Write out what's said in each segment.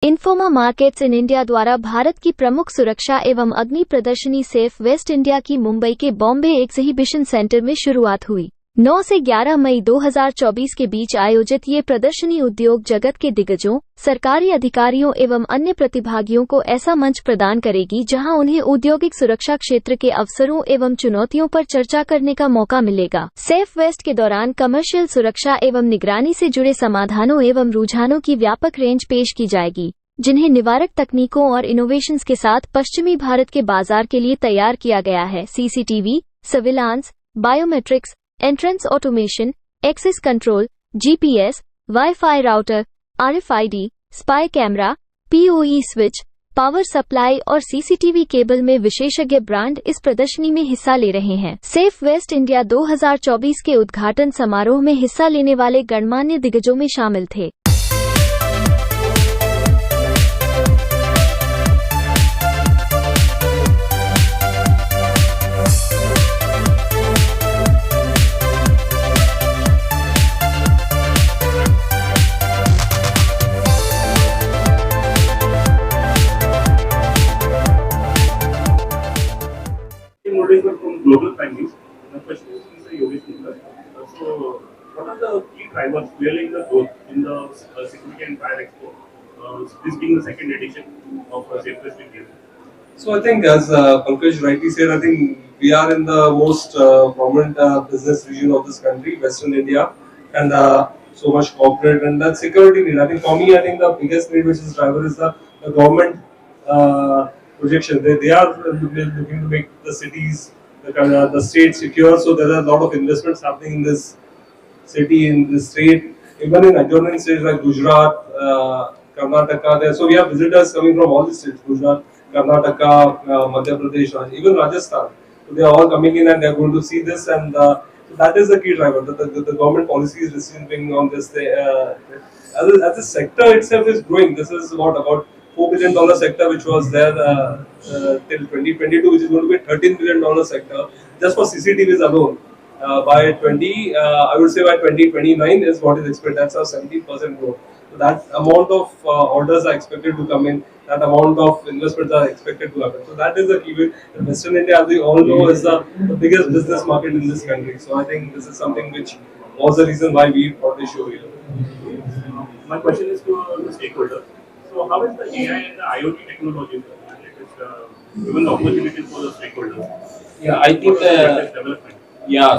इन्फोमा markets in India द्वारा भारत की प्रमुख सुरक्षा एवं अग्नि प्रदर्शनी सेफ वेस्ट इंडिया की मुंबई के बॉम्बे एग्जीबिशन सेंटर में शुरुआत हुई। 9 से 11 मई 2024 के बीच आयोजित ये प्रदर्शनी उद्योग जगत के दिग्गजों, सरकारी अधिकारियों एवं अन्य प्रतिभागियों को ऐसा मंच प्रदान करेगी जहां उन्हें औद्योगिक सुरक्षा क्षेत्र के अवसरों एवं चुनौतियों पर चर्चा करने का मौका मिलेगा। सेफ वेस्ट के दौरान कमर्शियल सुरक्षा एवं निगरानी से जुड़े समाधानों एवं रुझानों की व्यापक रेंज पेश की जाएगी, जिन्हें निवारक तकनीकों और इनोवेशंस के साथ पश्चिमी भारत के बाजार के लिए तैयार किया गया है। CCTV, surveillance, biometrics, entrance automation, access control, GPS, wifi router, RFID, spy camera, POE switch, power supply और सीसीटीवी केबल में विशेषज्ञ ब्रांड इस प्रदर्शनी में हिस्सा ले रहे हैं। सेफ वेस्ट इंडिया 2024 के उद्घाटन समारोह में हिस्सा लेने वाले गणमान्य दिग्गजों में शामिल थे। From global findings, the question is Mr. Yogesh Mundra. So, what are the key drivers fueling the growth in the Security and Fire Expo? This being the second edition of Safest India. So I think, as Pankaj rightly said, I think we are in the most prominent business region of this country, Western India, and so much corporate and that security need. I think for me, I think the biggest need which is driver is the government projection. They are looking to make the cities, the state secure. So there are a lot of investments happening in this city, in this state, even in adjoining states like Gujarat, Karnataka. There, so we have visitors coming from all the states: Gujarat, Karnataka, Madhya Pradesh, even Rajasthan. So they are all coming in and they are going to see this, and that is the key driver. The government policy is receiving on this. As the sector itself is growing, this is what about $4 billion sector, which was there till 2022, which is going to be a $13 billion sector just for CCTVs alone. By 2029 is what is expected. That's a 17% growth. So that amount of orders are expected to come in. That amount of investments are expected to happen. So that is the key. Western India, as we all know, is the biggest business market in this country. So I think this is something which was the reason why we brought this show here. My question is to the stakeholders. So how is the AI and the IoT technology given the opportunities for the stakeholders? Yeah, I think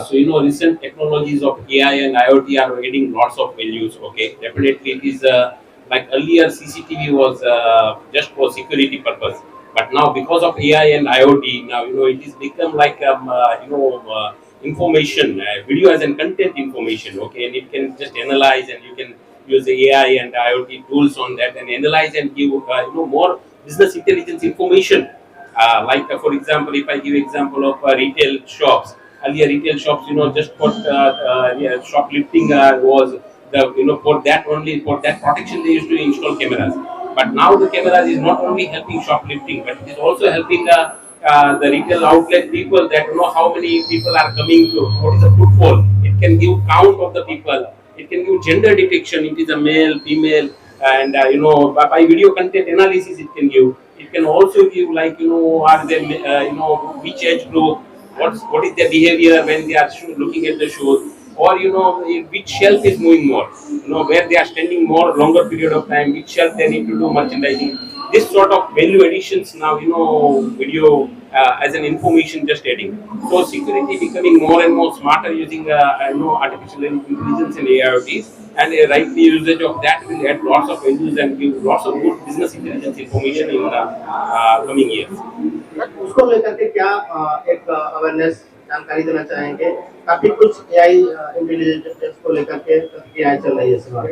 so recent technologies of AI and IoT are adding lots of values. Okay, definitely it is like earlier CCTV was just for security purpose, but now because of AI and IoT, now it is become like information, video as and content information. Okay, and it can just analyze, and you can use the AI and IoT tools on that and analyze and give more business intelligence information. For example, if I give example of retail shops, earlier retail shops, just for shoplifting was the for that protection they used to install cameras. But now the cameras is not only helping shoplifting, but it is also helping the retail outlet people that how many people are coming to, what is the footfall. It can give count of the people. It can give gender detection. It is a male, female, and by video content analysis it can give. It can also give are they which age group, what is their behavior when they are looking at the shows, or which shelf is moving more, where they are standing more longer period of time, which shelf they need to do merchandising. This sort of value additions now video as an information just adding. So security becoming more and more smarter using artificial intelligence and AIoTs, and a right usage of that will add lots of values and give lots of good business intelligence information in the coming years. उसको लेकर के क्या एक awareness जानकारी देना चाहेंगे? काफी कुछ AI इंटेलिजेंस को लेकर के AI चल रही है इस बार।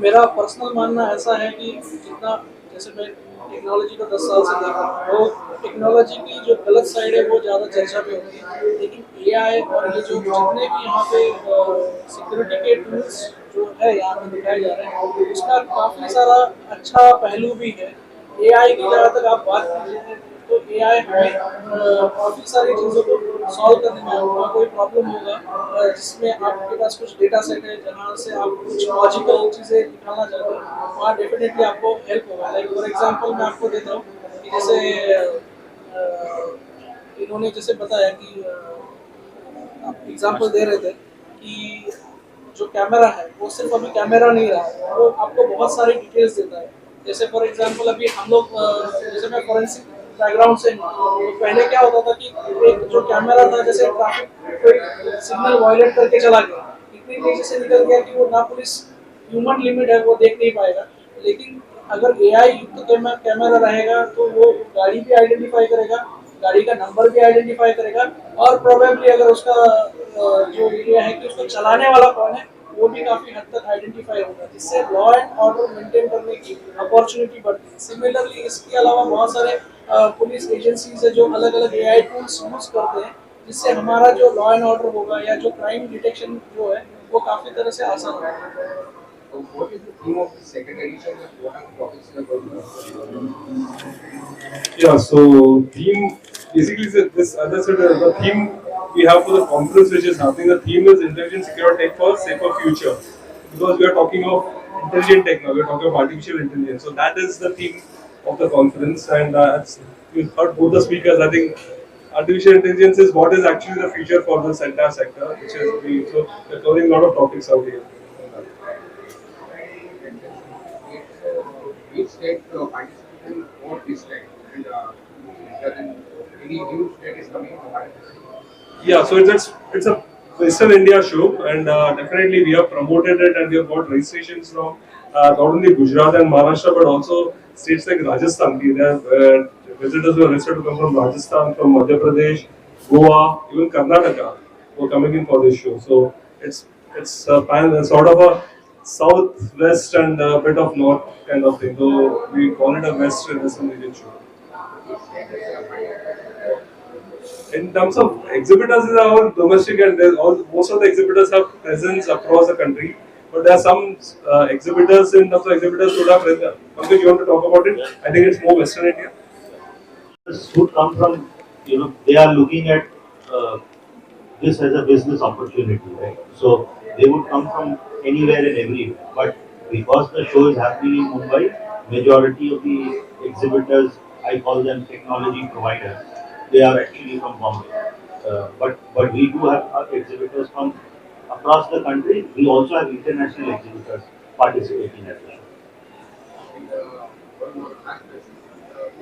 मेरा पर्सनल मानना ऐसा है कि जितना जैसे मैं टेक्नोलॉजी को 10 साल से देख रहा हूँ, तो टेक्नोलॉजी की जो गलत साइड है वो ज़्यादा चर्चा पे होती है, लेकिन AI और ये जो जितने भी यहाँ पे सिक्योरिटी के टूल्स जो है यहाँ पे दिखाए जा रहे हैं, उसका काफ़ी सारा अच्छा पहलू भी है। AI की जहाँ तक आप बात कीजिए तो AI हमें काफ़ी सारी चीज़ों को सॉल्व करने में होगा, कोई प्रॉब्लम होगा जिसमें आपके पास कुछ डेटा सेट है जहाँ से आप कुछ लॉजिकल चीज़ें निकालना चाहते हो, वहाँ डेफिनेटली आपको हेल्प होगा। लाइक फॉर एग्जांपल मैं आपको देता हूँ कि जैसे इन्होंने जैसे बताया कि एग्जांपल दे रहे थे कि जो कैमरा है वो सिर्फ अभी कैमरा नहीं रहा, वो आपको बहुत सारी डिटेल्स देता है। जैसे फॉर एग्जांपल अभी हम लोग जैसे मैं फॉरेंसिक बैकग्राउंड से हूँ, तो पहले क्या होता था कि एक जो कैमरा था, जैसे ट्रैफिक कोई सिग्नल वायलेट करके चला गया, इतनी तेजी से निकल गया कि वो ना पुलिस ह्यूमन लिमिट है वो देख नहीं पाएगा। लेकिन अगर एआई युक्त कैमरा रहेगा तो वो गाड़ी भी आइडेंटिफाई करेगा, गाड़ी का नंबर भी आइडेंटिफाई करेगा, और प्रोबेबली अगर उसका जो ये है कि उसको चलाने वाला कौन है वो भी काफी हद तक आइडेंटिफाई होगा, जिससे लॉ एंड ऑर्डर मेंटेन करने की अपॉर्चुनिटी बढ़ती है। सिमिलरली इसके अलावा बहुत सारे पुलिस एजेंसीज है जो अलग अलग एआई टूल्स यूज करते हैं, जिससे हमारा जो लॉ एंड ऑर्डर होगा या जो क्राइम डिटेक्शन जो है वो काफी तरह से आसान होगा। So what is the theme of the second edition and what are the topics you are going to cover? Yeah, so theme basically this as I said, the theme we have for the conference which is happening, the theme is intelligent secure tech for safer future, because we are talking of intelligent tech now, we are talking of artificial intelligence. So that is the theme of the conference, and you heard both the speakers. I think artificial intelligence is what is actually the future for this entire sector, which is so we are covering a lot of topics out here. Which state participating for this time and any new state is coming to participate? Yeah, so it's a Western India show, and definitely we have promoted it, and we have got registrations from not only Gujarat and Maharashtra but also states like Rajasthan. There are visitors who are registered to come from Rajasthan, from Madhya Pradesh, Goa, even Karnataka who are coming in for this show. So it's sort of a south, west, and a bit of north kind of thing. So we call it a Western Indian show. In terms of exhibitors, is our domestic, and most of the exhibitors have presence across the country. But there are some exhibitors, in terms of exhibitors who have presence. Pankaj, you want to talk about it? I think it's more Western India. Would come from, they are looking at this as a business opportunity, right? So they would come from anywhere and everywhere. But because the show is happening in Mumbai, majority of the exhibitors, I call them technology providers, they are actually from Bombay. But we do have exhibitors from across the country. We also have international exhibitors participating at the show. And one more last question.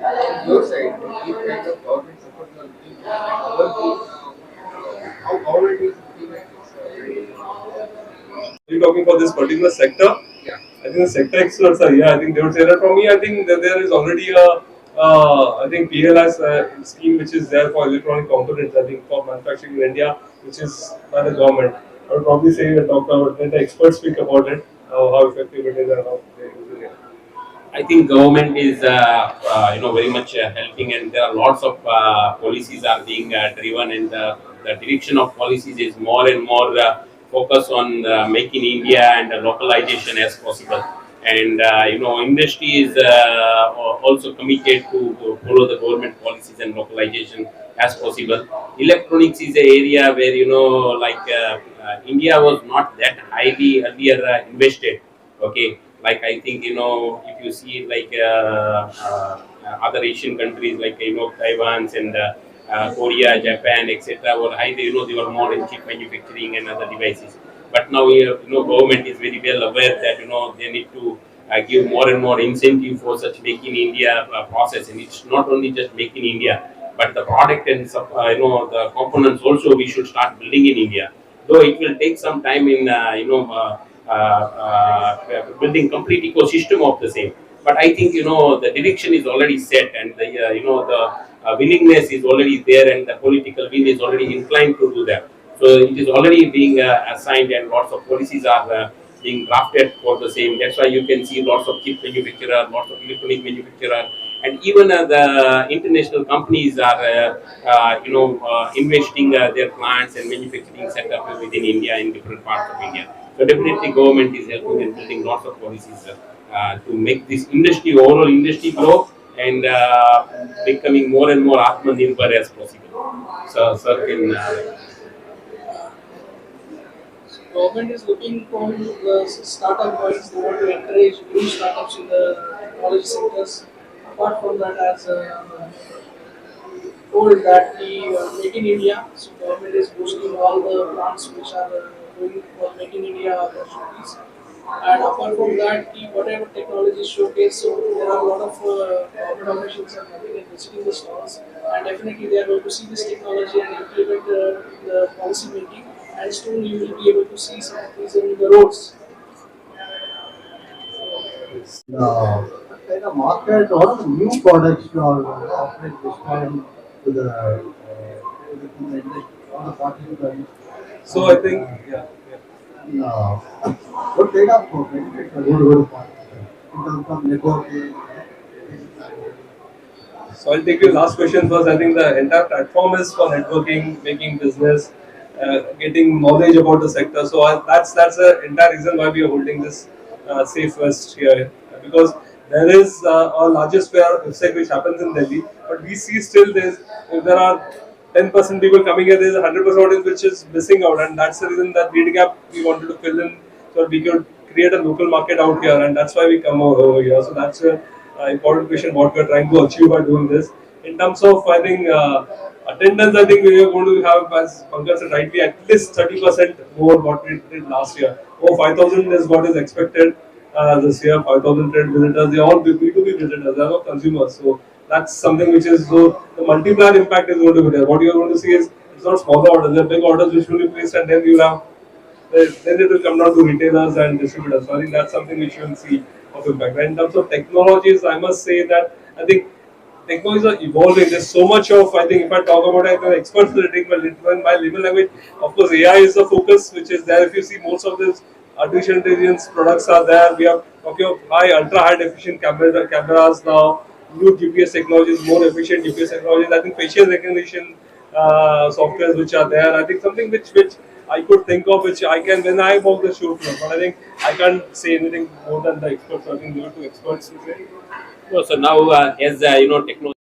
On your side, what kind of government support you are looking for? How government is looking at this? You're talking for this particular sector? Yeah. I think the sector experts are here. I think they would say that. For me, I think that there is already a I think PLS scheme which is there for electronic components. I think for manufacturing in India, which is by the government. I would probably say that let the experts speak about it, how effective it is and how they are using it. I think government is very much helping, and there are lots of policies are being driven, and the direction of policies is more and more focus on making India and localization as possible. And industry is also committed to follow the government policies and localization as possible. Electronics is an area where India was not that highly earlier invested. Okay, like I think if you see other Asian countries like Taiwan and Korea, Japan, etc. were highly they were more in chip manufacturing and other devices. But now government is very well aware that they need to give more and more incentive for such make in India process, and it's not only just make in India, but the product and the components also we should start building in India. Though it will take some time in building complete ecosystem of the same. But I think the direction is already set, and the willingness is already there, and the political will is already inclined to do that. So it is already being assigned, and lots of policies are being drafted for the same. That's why you can see lots of chip manufacturer, lots of electronic manufacturer, and even the international companies are investing their plants and manufacturing setup within India in different parts of India. So definitely government is helping and building lots of policies to make this industry, overall industry grow, and becoming more and more Atmanirbhar as possible. So, sir can. Government is looking from the startup points. They want to encourage new startups in the technology sectors. Apart from that, as told that the Make in India, so government is boosting all the plants which are doing for Make in India opportunities. And apart from that, the whatever technology showcase, so there are a lot of government officials are coming and visiting the stalls, and definitely they are going to see this technology and implement the policy making, and soon you will be able to see some of these in the roads. Kind of market or new products you are offering this time to the industry, all the participants. So I think, yeah. What kind of benefits are going to participate in terms of networking? So I'll take your last question first. I think the entire platform is for networking, making business, getting knowledge about the sector. So that's the entire reason why we are holding this Safe West here, because there is our largest fair website which happens in Delhi, but we see still if there are 10% people coming here, there is 100% audience which is missing out, and that's the reason that lead gap we wanted to fill in so we could create a local market out here, and that's why we come over here. So that's a important question what we are trying to achieve by doing this. In terms of, I think, attendance, I think we are going to have, as Pankaj said rightly, at least 30% more what we did last year. Over 5,000 is what is expected this year. 5,000 trade visitors. They are all B2B visitors. They are not consumers. So that's something which is, so the multiplier impact is going to be there. What you are going to see is it's not smaller orders. They are big orders which will be placed, and then you have then it will come down to retailers and distributors. So I think that's something which you will see of impact. And in terms of technologies, I must say that I think technologies are evolving. There's so much of, I think if I talk about it, the experts will take my layman language. Of course, AI is the focus which is there. If you see most of this artificial intelligence products are there. We are talking of ultra high definition cameras now, new GPS technologies, more efficient GPS technologies. I think facial recognition softwares which are there. I think something which I could think of, which I can when I walk the show floor. But I think I can't say anything more than the experts. So I think leave it to experts to say. So now, as technology.